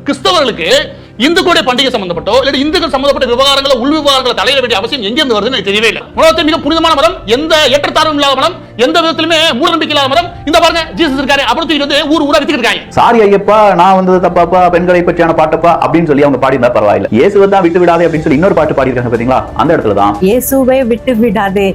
கிறிஸ்தவர்களுக்கு இந்துக்களுடைய பண்டிகை சம்பந்தப்பட்டோ இல்ல இந்துக்கள் சம்பந்தப்பட்ட விவகாரங்களை உள் விவகாரங்களை தலையிட வேண்டிய அவசியம் எங்க இருந்து வருதுன்னு எனக்கு தெரியவே இல்லை. உலகத்தை மிக புனிதமான மதம், எந்த ஏற்றத்தாழ்வும் இல்லாத மதம், எந்த விதத்திலுமே மூட நம்பிக்கை இல்லாத மதம். இந்த பாருங்க ஜீசஸ் இருக்காரு அப்படி வந்து ஊர் ஊரா வித்துக்கிட்டு இருக்காங்க. சாரி ஐயப்பா, நான் வந்தது தப்பாப்பா, பெண்களை பற்றியான பாட்டப்பா அப்படின்னு சொல்லி அவங்க பாடினா பரவாயில்ல. இயேசுவை தான் விட்டு விடாதே அப்படின்னு சொல்லி இன்னொரு பாட்டு பாடி இருக்காங்க பாத்தீங்களா? அந்த இடத்துல தான் இயேசுவை விட்டு விடாதே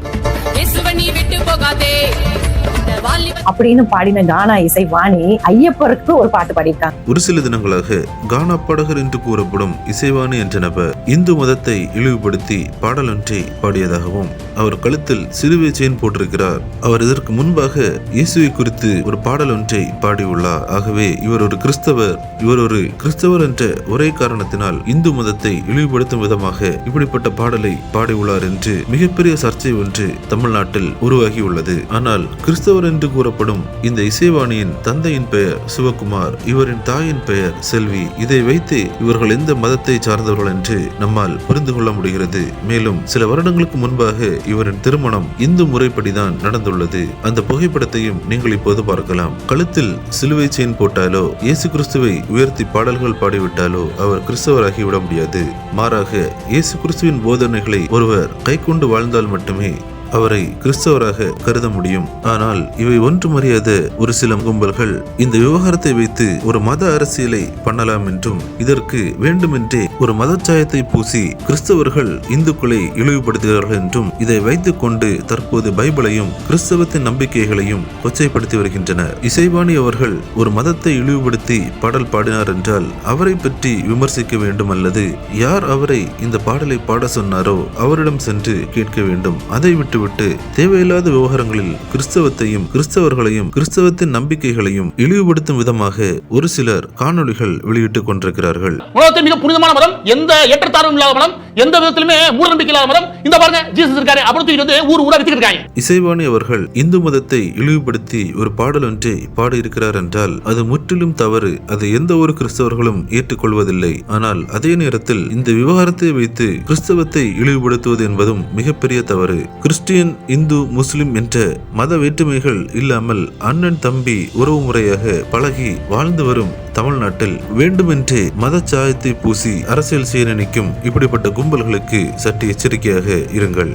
அப்படின்னு பாடின கானா இசைவாணி ஐயப்பருக்கு ஒரு பாட்டு பாடியிருக்காங்க. ஒரு சில தினங்களாக கானா பாடகர் என்று கூறப்படும் இசைவாணி என்ற நபர் இந்து மதத்தை இழிவுபடுத்தி பாடல் ஒன்றை பாடியதாகவும் அவர் கழுத்தில் சிலுவை செயின் போட்டிருக்கிறார். அவர் இதற்கு முன்பாக இயேசுவை குறித்து ஒரு பாடல் ஒன்றை பாடியுள்ளார். ஆகவே இவர் ஒரு கிறிஸ்தவர் என்ற ஒரே காரணத்தினால் இந்து மதத்தை இழிவுபடுத்தும் விதமாக இப்படிப்பட்ட பாடலை பாடியுள்ளார் என்று மிகப்பெரிய சர்ச்சை ஒன்று தமிழ்நாட்டில் உருவாகியுள்ளது. ஆனால் கிறிஸ்தவர் என்று கூறப்படும் இந்த இசைவாணியின் தந்தையின் பெயர் சிவகுமார், இவரின் தாயின் பெயர் செல்வி. இதை வைத்து இவர்கள் எந்த மதத்தை சார்ந்தவர்கள் என்று நம்மால் புரிந்து கொள்ள முடிகிறது. மேலும் சில வருடங்களுக்கு முன்பாக இவரின் திருமணம் இந்து முறைப்படிதான் நடந்துள்ளது. அந்த புகைப்படத்தையும் நீங்கள் இப்போது பார்க்கலாம். கழுத்தில் சிலுவை செயின் போட்டாலோ இயேசு கிறிஸ்துவை உயர்த்தி பாடல்கள் பாடிவிட்டாலோ அவர் கிறிஸ்தவராகிவிட முடியாது. மாறாக இயேசு கிறிஸ்துவின் போதனைகளை ஒருவர் கை கொண்டு வாழ்ந்தால் மட்டுமே அவரை கிறிஸ்தவராக கருத முடியும். ஆனால் இவை ஒன்றும் அறியாத ஒரு சில கும்பல்கள் இந்த விவகாரத்தை வைத்து ஒரு மத அரசியலை பண்ணலாம் என்றும் இதற்கு வேண்டுமென்றே ஒரு மதச்சாயத்தை பூசி கிறிஸ்தவர்கள் இந்துக்களை இழிவுபடுத்துகிறார்கள் என்றும் இதை வைத்துக் கொண்டு தற்போது பைபிளையும் கிறிஸ்தவத்தின் நம்பிக்கைகளையும் கொச்சைப்படுத்தி வருகின்றனர். இசைவாணி அவர்கள் ஒரு மதத்தை இழிவுபடுத்தி பாடல் பாடினார் என்றால் அவரை பற்றி விமர்சிக்க வேண்டும், அல்லது யார் அவரை இந்த பாடலை பாட சொன்னாரோ அவரிடம் சென்று கேட்க வேண்டும். அதை விட்டு தேவையில்லாத விவகாரங்களில் கிறிஸ்தவத்தையும் கிறிஸ்தவர்களையும் கிறிஸ்தவத்தின் நம்பிக்கைகளையும் இழிவுபடுத்தும் விதமாக ஒரு சிலர் காணொளிகள் வெளியிட்டுக் கொண்டிருக்கிறார்கள். உலகத்தை மிக புனிதமான மதம், எந்த ஏற்றத்தாழ்வும் இல்லாத மதம், எந்த விதத்திலுமே மூட நம்பிக்கை இல்லாத மதம். இந்த பாருங்க ஜீசஸ் இருக்காரு அப்படி வந்து ஊர் ஊரா வித்துக்கிட்டு இருக்காங்க. இசைவாணி அவர்கள் இந்து மதத்தை இழிவுபடுத்தி ஒரு பாடல் ஒன்றை பாடியிருக்கிறார் என்றால் அது முற்றிலும் தவறு. அதை எந்த ஒரு கிறிஸ்தவர்களும் ஏற்றுக்கொள்வதில்லை. ஆனால் அதே நேரத்தில் இந்த விவகாரத்தை வைத்து கிறிஸ்தவத்தை இழிவுபடுத்துவது என்பதும் மிகப்பெரிய தவறு. கிறிஸ்டியன், இந்து, முஸ்லிம் என்ற மத வேற்றுமைகள் இல்லாமல் அண்ணன் தம்பி உறவு முறையாக பழகி வாழ்ந்து வரும் தமிழ்நாட்டில் வேண்டுமென்றே மதச்சாயத்தை பூசி அரசியல் செய்ய நினைக்கும் இப்படிப்பட்ட கும்பல்களுக்கு சற்று எச்சரிக்கையாக இருங்கள்.